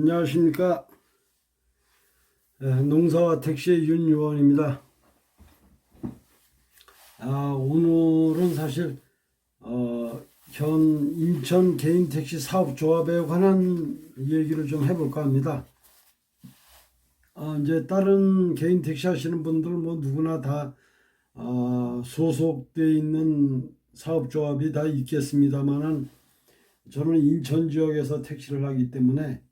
안녕하십니까. 농사와 택시의 윤요원입니다. 오늘은 사실 현 인천 개인 택시 사업조합에 관한 얘기를 좀 해볼까 합니다. 이제 다른 개인 택시 하시는 분들 뭐 누구나 다 소속돼 있는 사업조합이 다 있겠습니다만은 저는 인천 지역에서 택시를 하기 때문에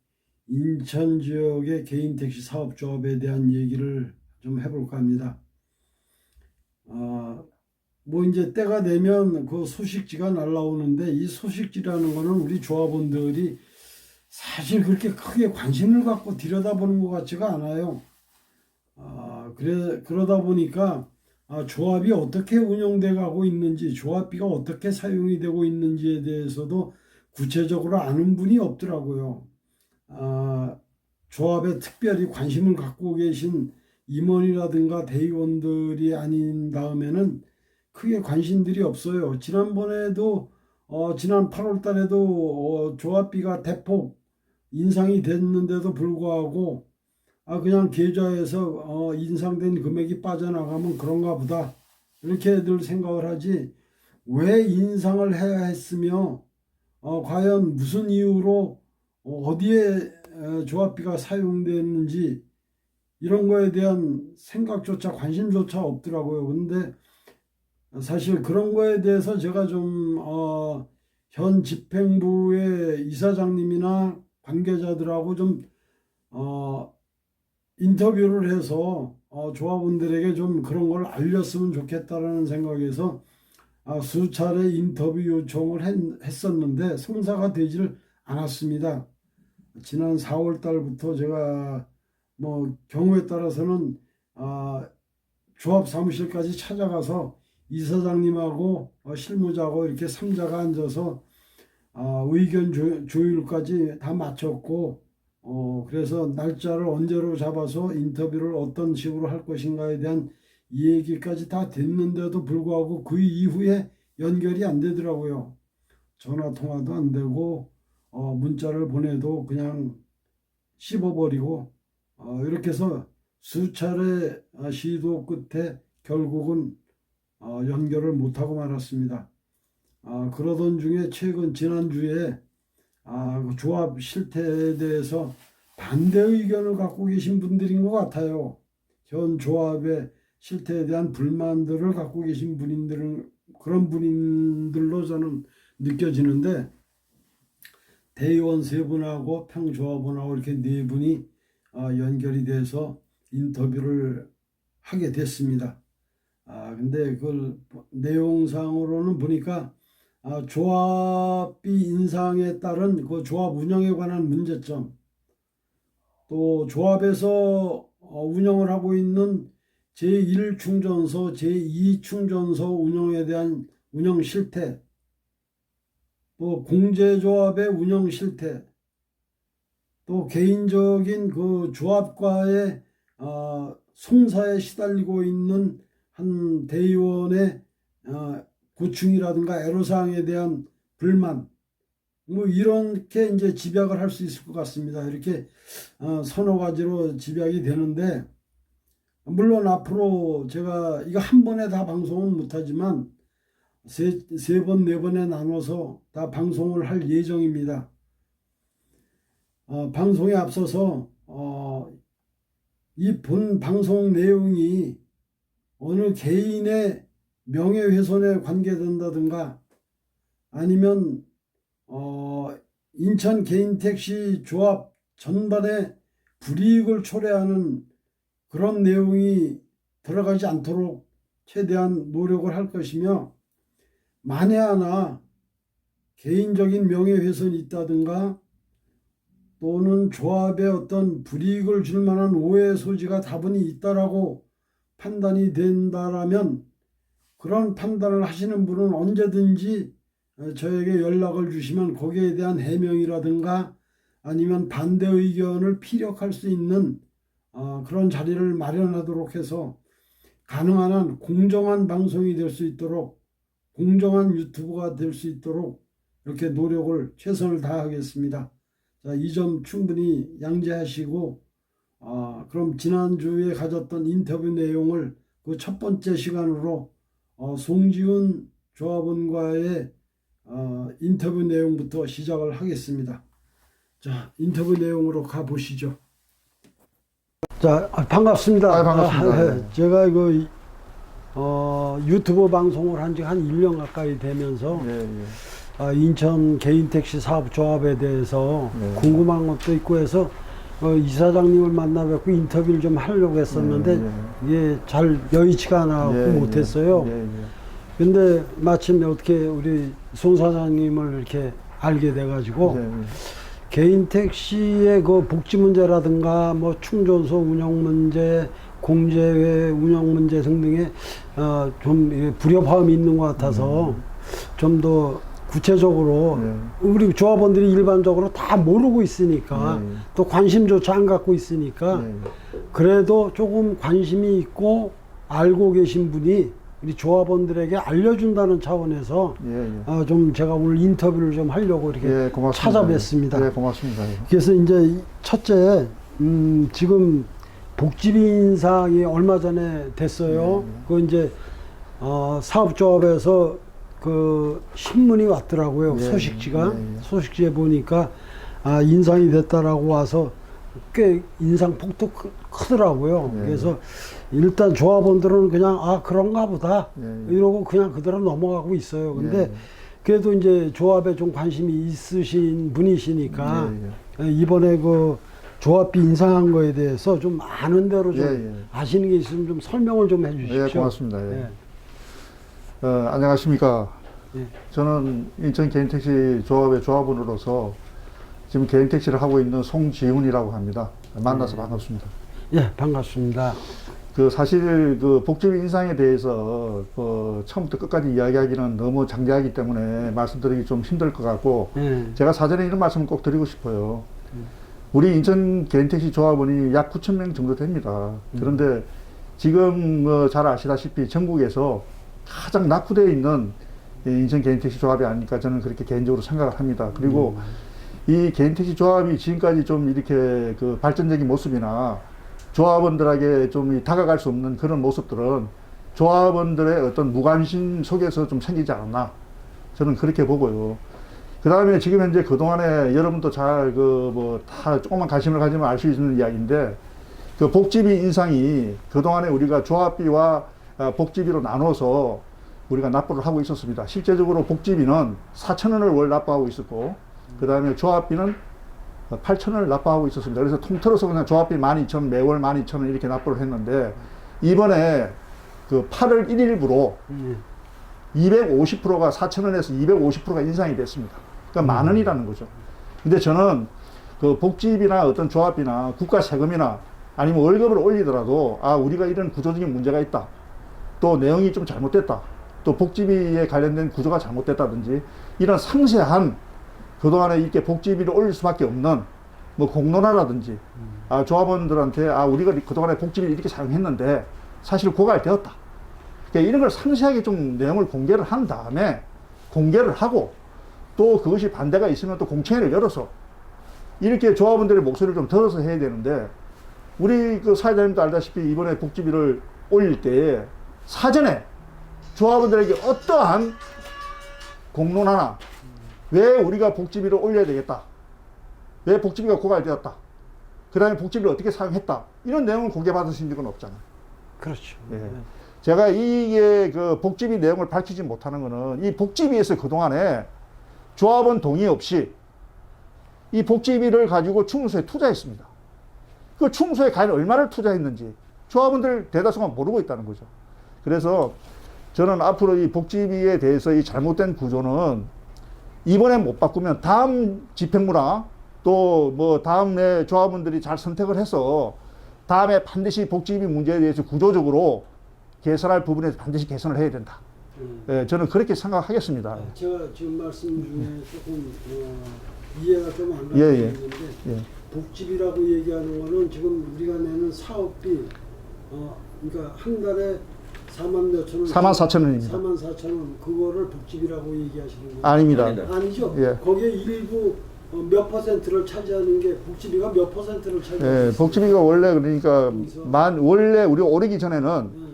인천 지역의 개인 택시 사업조합에 대한 얘기를 좀 해볼까 합니다. 뭐 이제 때가 되면 그 소식지가 날라오는데 이 소식지라는 거는 우리 조합원들이 사실 그렇게 크게 관심을 갖고 들여다보는 것 같지가 않아요. 그러다 보니까 조합이 어떻게 운영돼 가고 있는지, 조합비가 어떻게 사용이 되고 있는지에 대해서도 구체적으로 아는 분이 없더라고요. 조합에 특별히 관심을 갖고 계신 임원이라든가 대의원들이 아닌 다음에는 크게 관심들이 없어요. 지난번에도 지난 8월 달에도 조합비가 대폭 인상이 됐는데도 불구하고 그냥 계좌에서 인상된 금액이 빠져나가면 그런가 보다 이렇게 늘 생각을 하지, 왜 인상을 해야 했으며 과연 무슨 이유로 어디에 조합비가 사용됐는지 이런 거에 대한 생각조차 관심조차 없더라고요. 근데 사실 그런 거에 대해서 제가 좀 현 집행부의 이사장님이나 관계자들하고 좀 인터뷰를 해서 조합원들에게 좀 그런 걸 알렸으면 좋겠다라는 생각에서 수차례 인터뷰 요청을 했었는데 성사가 되질 않았습니다. 지난 4월 달부터 제가 뭐 경우에 따라서는 조합 사무실까지 찾아가서 이사장님하고 실무자하고 이렇게 3자가 앉아서 의견 조율까지 다 마쳤고, 그래서 날짜를 언제로 잡아서 인터뷰를 어떤 식으로 할 것인가에 대한 얘기까지 다 됐는데도 불구하고 그 이후에 연결이 안 되더라고요. 전화 통화도 안 되고 문자를 보내도 그냥 씹어버리고, 이렇게 해서 수차례 시도 끝에 결국은 연결을 못하고 말았습니다. 그러던 중에 지난주에 그 조합 실태에 대해서 반대 의견을 갖고 계신 분들인 것 같아요. 현 조합의 실태에 대한 불만들을 갖고 계신 그런 분들로 저는 느껴지는데, 대의원 3분하고 평조합원하고 이렇게 4분이 연결이 돼서 인터뷰를 하게 됐습니다. 근데 그 내용상으로는 보니까 조합비 인상에 따른 그 조합 운영에 관한 문제점, 또 조합에서 운영을 하고 있는 제1충전소, 제2충전소 운영에 대한 운영 실태, 또 공제조합의 운영 실태, 또 개인적인 그 조합과의 송사에 시달리고 있는 한 대의원의 고충이라든가 애로사항에 대한 불만, 뭐 이렇게 이제 집약을 할 수 있을 것 같습니다. 이렇게 서너 가지로 집약이 되는데, 물론 앞으로 제가 이거 한 번에 다 방송은 못하지만 세 번, 네 번에 나눠서 다 방송을 할 예정입니다. 방송에 앞서서 이 본 방송 내용이 어느 개인의 명예훼손에 관계된다든가 아니면 인천 개인택시 조합 전반에 불이익을 초래하는 그런 내용이 들어가지 않도록 최대한 노력을 할 것이며, 만에 하나 개인적인 명예훼손이 있다든가 또는 조합에 어떤 불이익을 줄 만한 오해 소지가 다분히 있다라고 판단이 된다라면, 그런 판단을 하시는 분은 언제든지 저에게 연락을 주시면 거기에 대한 해명이라든가 아니면 반대 의견을 피력할 수 있는 그런 자리를 마련하도록 해서 가능한 한 공정한 방송이 될 수 있도록, 공정한 유튜브가 될 수 있도록 이렇게 노력을 최선을 다하겠습니다. 자, 이 점 충분히 양지하시고, 그럼 지난주에 가졌던 인터뷰 내용을 그 첫 번째 시간으로 송지훈 조합원과의 인터뷰 내용부터 시작을 하겠습니다. 자, 인터뷰 내용으로 가보시죠. 자, 반갑습니다. 반갑습니다. 제가 이거 유튜브 방송을 한 지 한 1년 가까이 되면서 인천 개인택시 사업조합에 대해서 궁금한 것도 있고 해서 이사장님을 만나 뵙고 인터뷰를 좀 하려고 했었는데 이게 잘 여의치가 않아서 못했어요. 근데 마침 어떻게 우리 송 사장님을 이렇게 알게 돼가지고 개인택시의 그 복지 문제라든가 뭐 충전소 운영 문제, 공제회 운영 문제 등등에 좀 불협화음이 있는 것 같아서 좀 더 구체적으로 우리 조합원들이 일반적으로 다 모르고 있으니까 또 관심조차 안 갖고 있으니까 그래도 조금 관심이 있고 알고 계신 분이 우리 조합원들에게 알려준다는 차원에서 좀 제가 오늘 인터뷰를 좀 하려고 이렇게 찾아뵀습니다. 고맙습니다. 그래서 이제 첫째 지금 복지비 인상이 얼마 전에 됐어요. 그 이제 사업조합에서 그 신문이 왔더라고요. 소식지가 소식지에 보니까 인상이 됐다라고 와서 꽤 인상폭도 크더라고요. 그래서 일단 조합원들은 그냥 그런가 보다 이러고 그냥 그대로 넘어가고 있어요. 근데 그래도 이제 조합에 좀 관심이 있으신 분이시니까 이번에 그 조합비 인상한 거에 대해서 좀 아는 대로 좀 아시는 게 있으면 좀 설명을 좀 해주십시오. 고맙습니다. 안녕하십니까. 저는 인천 개인택시 조합의 조합원으로서 지금 개인택시를 하고 있는 송지훈이라고 합니다. 만나서 반갑습니다. 반갑습니다. 사실 그 복지비 인상에 대해서 처음부터 끝까지 이야기하기는 너무 장대하기 때문에 말씀드리기 좀 힘들 것 같고 제가 사전에 이런 말씀을 꼭 드리고 싶어요. 우리 인천 개인택시 조합원이 약 9,000명 정도 됩니다. 그런데 지금 잘 아시다시피 전국에서 가장 낙후되어 있는 인천 개인택시 조합이 아닐까 저는 그렇게 개인적으로 생각을 합니다. 그리고 이 개인택시 조합이 지금까지 좀 이렇게 그 발전적인 모습이나 조합원들에게 좀 다가갈 수 없는 그런 모습들은 조합원들의 어떤 무관심 속에서 좀 생기지 않았나 저는 그렇게 보고요. 그 다음에 지금 현재 그동안에 여러분도 잘 다 조금만 관심을 가지면 알 수 있는 이야기인데 그 복지비 인상이 그동안에 우리가 조합비와 복지비로 나눠서 우리가 납부를 하고 있었습니다. 실제적으로 복지비는 4,000원을 월 납부하고 있었고 그 다음에 조합비는 8,000원을 납부하고 있었습니다. 그래서 통틀어서 그냥 조합비 12,000원, 매월 12,000원 이렇게 납부를 했는데 이번에 그 8월 1일부로 250%가 4,000원에서 250%가 인상이 됐습니다. 그러니까 만 원이라는 거죠. 근데 저는 그 복지비나 어떤 조합비나 국가 세금이나 아니면 월급을 올리더라도 우리가 이런 구조적인 문제가 있다. 또 내용이 좀 잘못됐다. 또 복지비에 관련된 구조가 잘못됐다든지 이런 상세한 그동안에 이렇게 복지비를 올릴 수밖에 없는 뭐 공론화라든지 조합원들한테 우리가 그동안에 복지비를 이렇게 사용했는데 사실 고갈되었다. 그러니까 이런 걸 상세하게 좀 내용을 공개를 한 다음에 공개를 하고 또 그것이 반대가 있으면 또 공청회를 열어서 이렇게 조합원들의 목소리를 좀 들어서 해야 되는데 우리 그 사회자님도 알다시피 이번에 복지비를 올릴 때 사전에 조합원들에게 어떠한 공론화나 왜 우리가 복지비를 올려야 되겠다. 왜 복지비가 고갈되었다. 그 다음에 복지비를 어떻게 사용했다. 이런 내용을 공개받으신 적은 없잖아요. 그렇죠. 제가 이게 그 복지비 내용을 밝히지 못하는 거는 이 복지비에서 그동안에 조합원 동의 없이 이 복지비를 가지고 충수에 투자했습니다. 그 충수에 과연 얼마를 투자했는지 조합원들 대다수가 모르고 있다는 거죠. 그래서 저는 앞으로 이 복지비에 대해서 이 잘못된 구조는 이번에 못 바꾸면 다음 집행부나 또 뭐 다음에 조합원들이 잘 선택을 해서 다음에 반드시 복지비 문제에 대해서 구조적으로 개선할 부분에서 반드시 개선을 해야 된다. 저는 그렇게 생각하겠습니다. 제가 지금 말씀 중에 조금 이해가 좀 안 가는 게 있는데 복지비라고 얘기하는 거는 지금 우리가 내는 사업비 그러니까 한 달에 4만 몇천 원, 44,000원입니다. 44,000원 그거를 복지비라고 얘기하시는 거예요? 아닙니다. 아니죠. 예. 거기에 일부 몇 퍼센트를 차지하는 게 복지비가 몇 퍼센트를 차지하는 예, 복지비가 원래 그러니까 원래 우리 오르기 전에는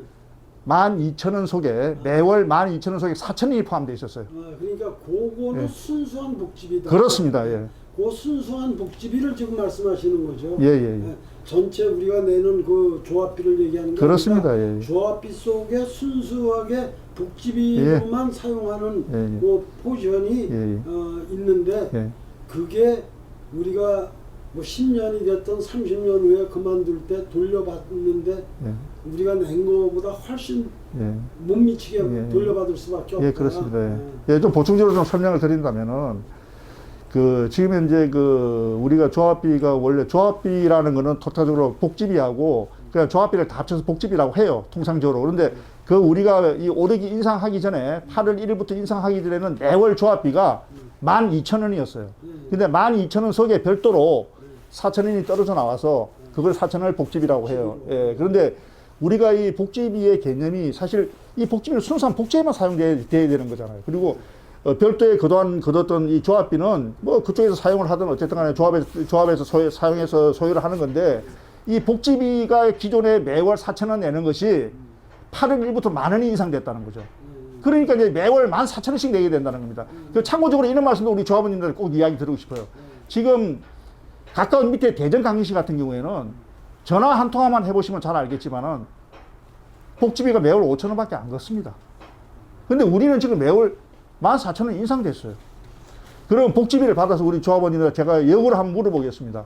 12,000원 속에 매월 12,000원 속에 4,000원이 포함되어 있었어요. 그러니까 그거는 예. 순수한 복지비다. 그렇습니다. 예. 그 순수한 복지비를 지금 말씀하시는 거죠. 예, 예, 예. 전체 우리가 내는 그 조합비를 얘기하는 게 그렇습니다. 아니라 예. 조합비 속에 순수하게 복지비로만 사용하는 예, 예. 그 포지션이 예, 예. 있는데 예. 그게 우리가 뭐 10년이 됐던 30년 후에 그만둘 때 돌려받는데 예. 우리가 낸 거보다 훨씬 예. 못 미치게 예. 돌려받을 수밖에 없다. 예, 그렇습니다. 예, 좀 보충적으로 좀 설명을 드린다면은, 지금 현재 우리가 조합비가 원래 조합비라는 거는 토탈적으로 복지비하고 그냥 조합비를 다 합쳐서 복지비라고 해요. 통상적으로. 그런데 우리가 이 오르기 인상하기 전에 8월 1일부터 인상하기 전에는 매월 조합비가 12,000원이었어요. 근데 12,000원 속에 별도로 4,000원이 떨어져 나와서 그걸 4,000원을 복지비라고 해요. 예, 그런데 우리가 이 복지비의 개념이 사실 이 복지비는 순수한 복지에만 사용돼야 되는 거잖아요. 그리고 별도의 그동안 거뒀던 이 조합비는 뭐 그쪽에서 사용을 하든 어쨌든 간에 조합에서 사용해서 소유를 하는 건데 이 복지비가 기존에 매월 4,000원 내는 것이 8월 1일부터 10,000원이 인상됐다는 거죠. 그러니까 이제 매월 14,000원씩 내게 된다는 겁니다. 참고적으로 이런 말씀도 우리 조합원님들 꼭 이야기 드리고 싶어요. 지금 가까운 밑에 대전 강릉시 같은 경우에는 전화 한 통화만 해보시면 잘 알겠지만은 복지비가 매월 5,000원밖에 안 걷습니다. 근데 우리는 지금 매월 14,000원 인상됐어요. 그럼 복지비를 받아서 우리 조합원님들 제가 역으로 한번 물어보겠습니다.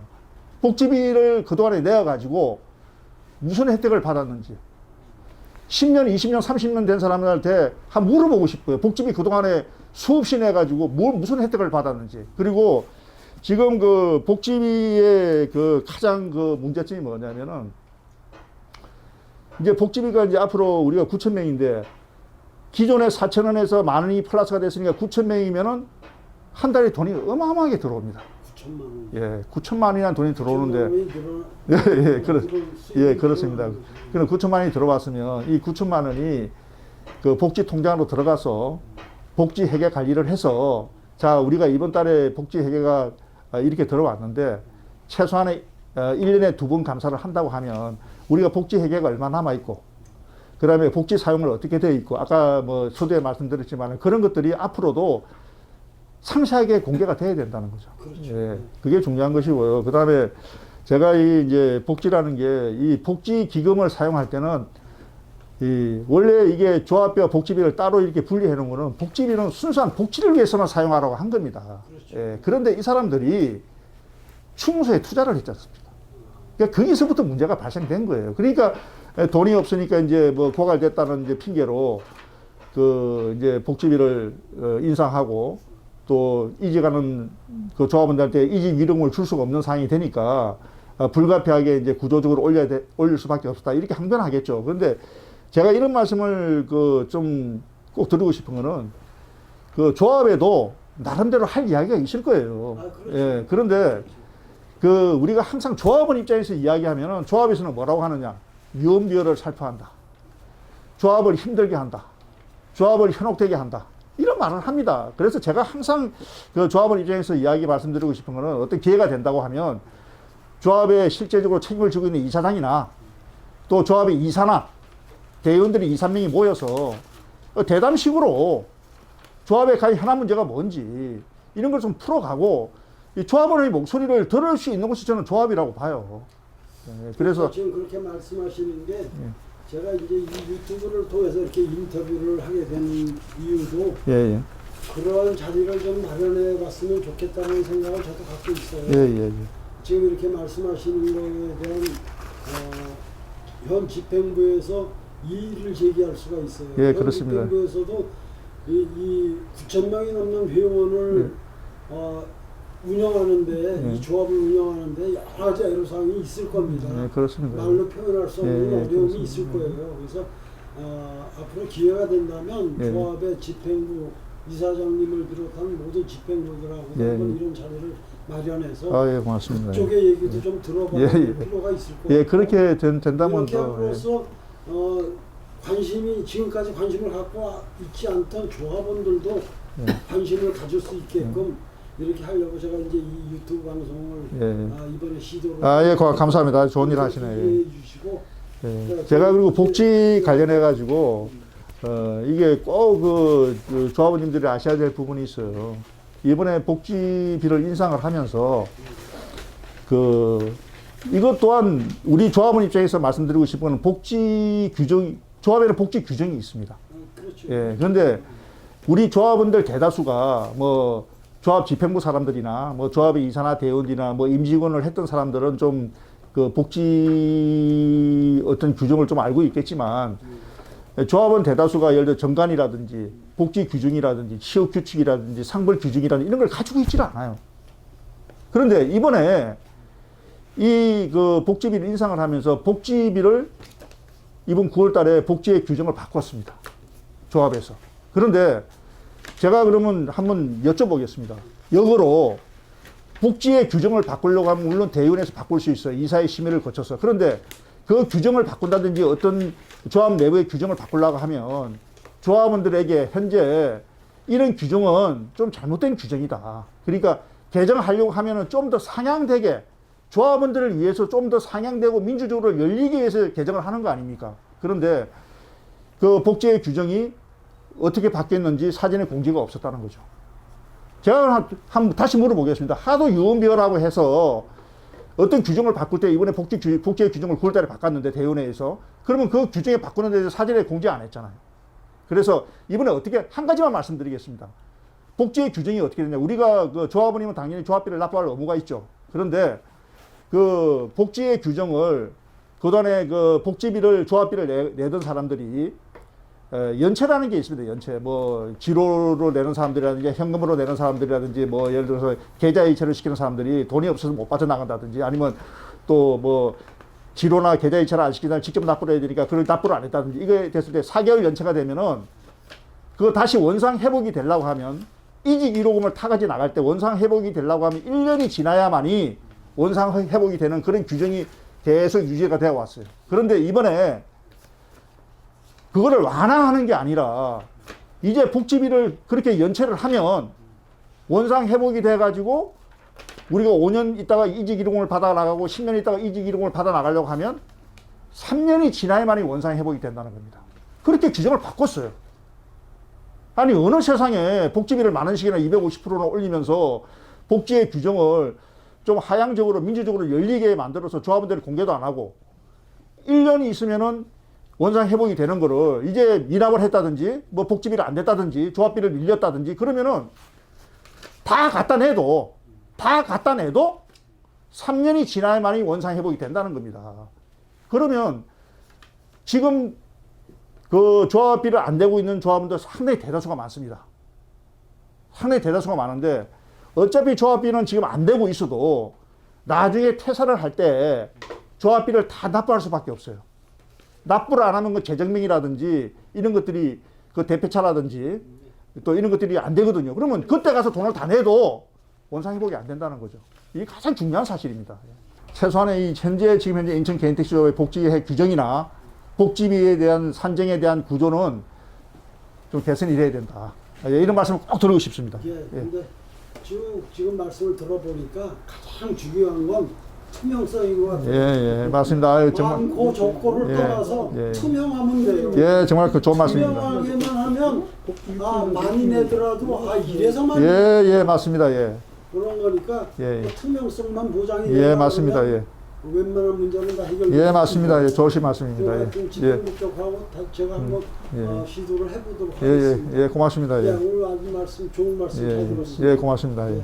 복지비를 그동안에 내어가지고 무슨 혜택을 받았는지 10년, 20년, 30년 된 사람들한테 한번 물어보고 싶어요. 복지비 그동안에 수없이 내가지고 무슨 혜택을 받았는지. 그리고 지금 복지비의 가장 문제점이 뭐냐면은 이제 복지비가 이제 앞으로 우리가 9,000명인데 기존에 4,000원에서 10,000원이 플러스가 됐으니까 9,000명이면은 한 달에 돈이 어마어마하게 들어옵니다. 9천만 원. 예, 9천만 원이라는 돈이 들어오는데, 예, 그렇습니다. 그럼 9천만 원이 들어왔으면 이 9천만 원이 복지 통장으로 들어가서 복지 회계 관리를 해서 자, 우리가 이번 달에 복지 회계가 이렇게 들어왔는데 최소한의 1년에 2번 감사를 한다고 하면 우리가 복지 회계가 얼마 남아있고 그 다음에 복지 사용을 어떻게 되어 있고 아까 뭐 서두에 말씀드렸지만 그런 것들이 앞으로도 상세하게 공개가 돼야 된다는 거죠. 그렇죠. 예, 그게 중요한 것이고요. 그 다음에 제가 이제 복지라는 게 이 복지 기금을 사용할 때는 원래 이게 조합비와 복지비를 따로 이렇게 분리해 놓은 거는 복지비는 순수한 복지를 위해서만 사용하라고 한 겁니다. 그렇죠. 예, 그런데 이 사람들이 충무소에 투자를 했지 않습니까? 그러니까 거기서부터 문제가 발생된 거예요. 그러니까 돈이 없으니까 이제 뭐 고갈됐다는 이제 핑계로 이제 복지비를 인상하고 또 이직하는 조합원들한테 이직 위로금을 줄 수가 없는 상황이 되니까 불가피하게 이제 구조적으로 올릴 수밖에 없었다. 이렇게 항변하겠죠. 그런데 제가 이런 말씀을 좀 꼭 드리고 싶은 거는 조합에도 나름대로 할 이야기가 있을 거예요. 그렇죠. 예, 그런데 우리가 항상 조합원 입장에서 이야기하면은 조합에서는 뭐라고 하느냐. 유언비어를 살포한다. 조합을 힘들게 한다. 조합을 현혹되게 한다. 이런 말을 합니다. 그래서 제가 항상 조합원 입장에서 이야기 말씀드리고 싶은 거는 어떤 기회가 된다고 하면 조합에 실제적으로 책임을 지고 있는 이사장이나 또 조합의 이사나 대의원들이 2, 3명이 모여서 대담식으로 조합에 가장 현안 문제가 뭔지 이런 걸 좀 풀어가고 이 조합원의 목소리를 들을 수 있는 것이 저는 조합이라고 봐요. 그래서 지금 그렇게 말씀하시는 게 제가 이제 이 유튜브를 통해서 이렇게 인터뷰를 하게 된 이유도 예. 그런 자리를 좀 마련해 봤으면 좋겠다는 생각을 저도 갖고 있어요. 예. 지금 이렇게 말씀하시는 거에 대한 현 집행부에서 이의를 제기할 수가 있어요. 예, 현 그렇습니다. 집행부에서도 이 9,000명이 넘는 회원을 운영하는데 이 조합을 운영하는데 여러 가지 애로사항이 있을 겁니다. 네, 그렇습니다. 말로 표현할 수 없는 어려움이 그렇습니다. 있을 거예요. 그래서 앞으로 기회가 된다면 조합의 집행부 이사장님을 비롯한 모든 집행부들하고 한번 이런 자리를 마련해서 예, 고맙습니다. 그쪽의 얘기도 좀 들어봐야 될 필요가 있을 거예요. 예, 그렇게 된다면 이렇게 함으로써 지금까지 관심을 갖고 있지 않던 조합원들도 관심을 가질 수 있게끔 이렇게 하려고 제가 이제 이 유튜브 방송을 예. 이번에 시도를 예, 감사합니다. 좋은 일 하시네. 예. 해주시고 예. 제가 그리고 복지 관련해 가지고 이게 꼭 그 조합원님들이 아셔야 될 부분이 있어요. 이번에 복지비를 인상을 하면서 이것 또한 우리 조합원 입장에서 말씀드리고 싶은 건 복지 규정, 조합에는 복지 규정이 있습니다. 그렇죠. 예. 그런데 우리 조합원들 대다수가 뭐 조합 집행부 사람들이나 뭐 조합의 이사나 대원이나 뭐 임직원을 했던 사람들은 좀 그 복지 어떤 규정을 좀 알고 있겠지만 조합원 대다수가 예를 들어 정관이라든지 복지 규정이라든지 취업 규칙이라든지 상벌 규정이라든지 이런 걸 가지고 있지를 않아요. 그런데 이번에 이 그 복지비를 인상을 하면서 복지비를 이번 9월 달에 복지의 규정을 바꿨습니다. 조합에서. 그런데 제가 그러면 한번 여쭤보겠습니다. 역으로 복지의 규정을 바꾸려고 하면 물론 대의원에서 바꿀 수 있어요. 이사의 심의를 거쳐서. 그런데 그 규정을 바꾼다든지 어떤 조합 내부의 규정을 바꾸려고 하면 조합원들에게 현재 이런 규정은 좀 잘못된 규정이다. 그러니까 개정하려고 하면은 좀 더 상향되게 조합원들을 위해서 좀 더 상향되고 민주적으로 열리기 위해서 개정을 하는 거 아닙니까? 그런데 그 복지의 규정이 어떻게 바뀌었는지 사전에 공지가 없었다는 거죠. 제가 다시 물어보겠습니다. 하도 유언비어라고 해서 어떤 규정을 바꿀 때 이번에 복지의 규정을 9월 달에 바꿨는데 대의원회에서 그러면 그 규정에 바꾸는 데 대해서 사전에 공지 안 했잖아요. 그래서 이번에 어떻게 한 가지만 말씀드리겠습니다. 복지의 규정이 어떻게 되냐. 우리가 그 조합원이면 당연히 조합비를 납부할 의무가 있죠. 그런데 그 복지의 규정을 그동안에 그 복지비를 조합비를 내던 사람들이 연체라는 게 있습니다. 연체. 뭐 지로로 내는 사람들이라든지 현금으로 내는 사람들이라든지 뭐 예를 들어서 계좌이체를 시키는 사람들이 돈이 없어서 못 빠져나간다든지 아니면 또 뭐 지로나 계좌이체를 안 시키다 직접 납부를 해야 되니까 그걸 납부를 안 했다든지 이게 됐을 때 4개월 연체가 되면은 그거 다시 원상 회복이 되려고 하면 이직 1호금을 타가지 나갈 때 원상 회복이 되려고 하면 1년이 지나야만이 원상 회복이 되는 그런 규정이 계속 유지가 되어 왔어요. 그런데 이번에 그거를 완화하는 게 아니라 이제 복지비를 그렇게 연체를 하면 원상 회복이 돼가지고 우리가 5년 있다가 이직 1호금을 받아 나가고 10년 있다가 이직 1호금을 받아 나가려고 하면 3년이 지나야만이 원상 회복이 된다는 겁니다. 그렇게 규정을 바꿨어요. 아니 어느 세상에 복지비를 많은 시기나 250%나 올리면서 복지의 규정을 좀 하향적으로 민주적으로 열리게 만들어서 조합원들이 공개도 안 하고 1년이 있으면은 원상 회복이 되는 거를 이제 미납을 했다든지 뭐 복지비를 안 냈다든지 조합비를 밀렸다든지 그러면은 다 갖다 내도 3년이 지나야만이 원상 회복이 된다는 겁니다. 그러면 지금 그 조합비를 안 내고 있는 조합원들 상당히 대다수가 많습니다. 상당히 대다수가 많은데 어차피 조합비는 지금 안 내고 있어도 나중에 퇴사를 할 때 조합비를 다 납부할 수밖에 없어요. 납부를 안 하면 그 재정명이라든지 이런 것들이 그 대표차라든지 또 이런 것들이 안 되거든요. 그러면 그때 가서 돈을 다 내도 원상 회복이 안 된다는 거죠. 이게 가장 중요한 사실입니다. 최소한의 현재 인천 개인택시조합의 복지의 규정이나 복지비에 대한 산정에 대한 구조는 좀 개선이 돼야 된다. 이런 말씀을 꼭 드리고 싶습니다. 예, 근데 지금 말씀을 들어보니까 가장 중요한 건 투명성인 것 같아요. 예, 맞습니다. 아유, 정말. 많고 적고를 떠나서 투명하면 돼요. 예, 정말 그 좋은 말씀입니다. 투명하게만 하면 많이 내더라도 이래서만 예, 맞습니다. 예. 그런 거니까 그 투명성만 보장이 예, 맞습니다. 예. 웬만한 문제는 다 해결. 예, 맞습니다. 예, 좋으신 말씀입니다. 예. 집행부 쪽하고 제가 한번 시도를 해보도록 예, 하겠습니다. 예, 고맙습니다. 예. 오늘 아주 좋은 말씀 잘 들었습니다. 예, 고맙습니다. 예.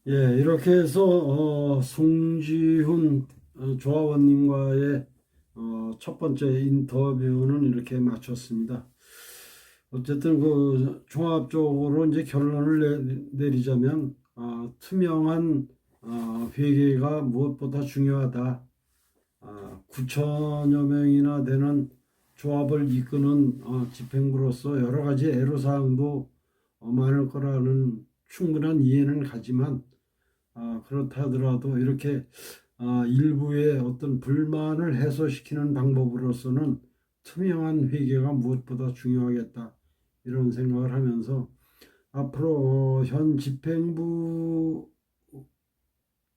예, 이렇게 해서 송지훈 조합원님과의 첫 번째 인터뷰는 이렇게 마쳤습니다. 어쨌든 그 종합적으로 이제 결론을 내리자면 투명한 회계가 무엇보다 중요하다. 9천여 명이나 되는 조합을 이끄는 집행부로서 여러 가지 애로사항도 많을 거라는 충분한 이해는 가지만 그렇다 하더라도 이렇게 일부의 어떤 불만을 해소시키는 방법으로서는 투명한 회계가 무엇보다 중요하겠다 이런 생각을 하면서 앞으로 현 집행부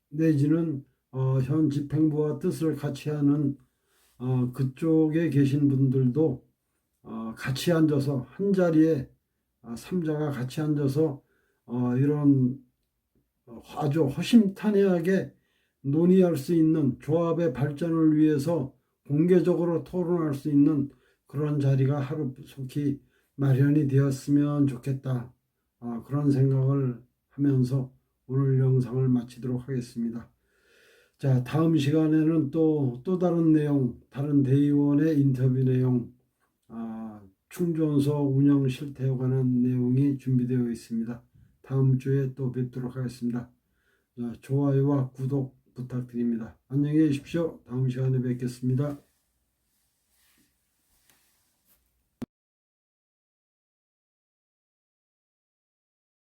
내지는 현 집행부와 뜻을 같이 하는 그쪽에 계신 분들도 같이 앉아서 한 자리에 삼자가 같이 앉아서 이런 아주 허심탄회하게 논의할 수 있는 조합의 발전을 위해서 공개적으로 토론할 수 있는 그런 자리가 하루속히 마련이 되었으면 좋겠다. 그런 생각을 하면서 오늘 영상을 마치도록 하겠습니다. 자, 다음 시간에는 또 다른 내용, 다른 대의원의 인터뷰 내용, 충전소 운영 실태에 관한 내용이 준비되어 있습니다. 다음 주에 또 뵙도록 하겠습니다. 자, 좋아요와 구독 부탁드립니다. 안녕히 계십시오. 다음 시간에 뵙겠습니다.